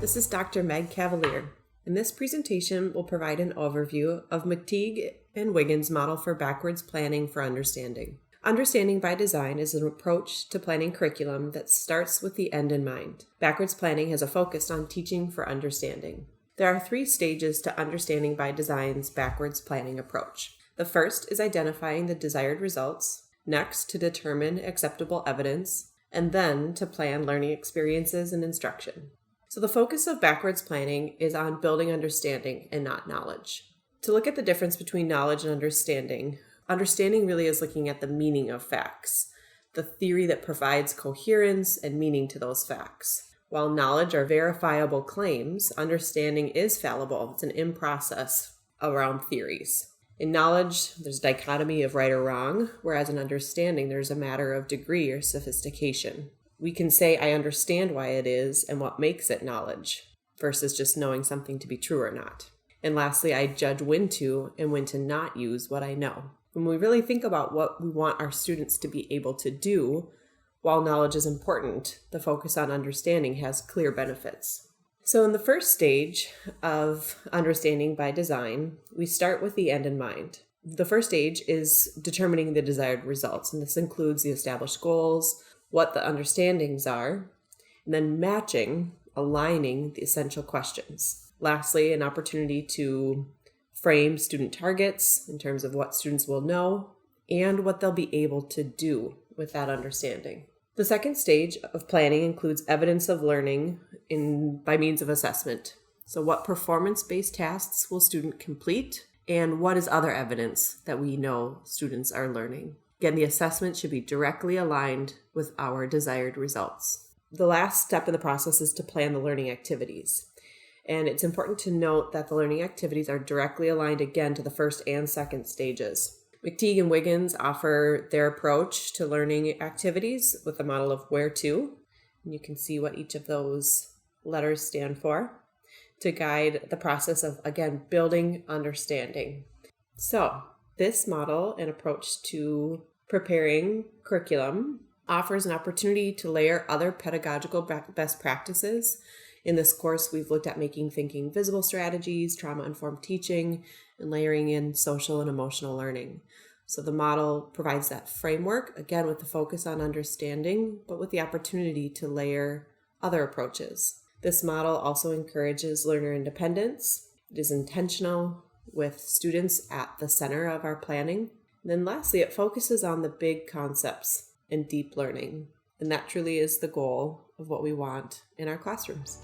This is Dr. Meg Cavalier, and this presentation will provide an overview of McTighe and Wiggins' model for backwards planning for understanding. Understanding by design is an approach to planning curriculum that starts with the end in mind. Backwards planning has a focus on teaching for understanding. There are 3 stages to understanding by design's backwards planning approach. The first is identifying the desired results, next to determine acceptable evidence, and then to plan learning experiences and instruction. So the focus of backwards planning is on building understanding and not knowledge. To look at the difference between knowledge and understanding really is looking at the meaning of facts, the theory that provides coherence and meaning to those facts. While knowledge are verifiable claims, understanding is fallible. It's an in-process around theories. In knowledge, there's a dichotomy of right or wrong, whereas in understanding, there's a matter of degree or sophistication. We can say, I understand why it is and what makes it knowledge, versus just knowing something to be true or not. And lastly, I judge when to and when to not use what I know. When we really think about what we want our students to be able to do, while knowledge is important, the focus on understanding has clear benefits. So in the first stage of understanding by design, we start with the end in mind. The first stage is determining the desired results, and this includes the established goals, what the understandings are, and then aligning the essential questions. Lastly, an opportunity to frame student targets in terms of what students will know and what they'll be able to do with that understanding. The second stage of planning includes evidence of learning by means of assessment. So what performance-based tasks will student complete, and what is other evidence that we know students are learning? Again, the assessment should be directly aligned with our desired results. The last step in the process is to plan the learning activities. And it's important to note that the learning activities are directly aligned again to the first and second stages. McTighe and Wiggins offer their approach to learning activities with a model of where to. And you can see what each of those letters stand for to guide the process of, again, building understanding. So this model and approach to preparing curriculum offers an opportunity to layer other pedagogical best practices. In this course, we've looked at making thinking visible strategies, trauma-informed teaching, and layering in social and emotional learning. So the model provides that framework, again, with the focus on understanding, but with the opportunity to layer other approaches. This model also encourages learner independence. It is intentional with students at the center of our planning. And then lastly, it focuses on the big concepts and deep learning. And that truly is the goal of what we want in our classrooms.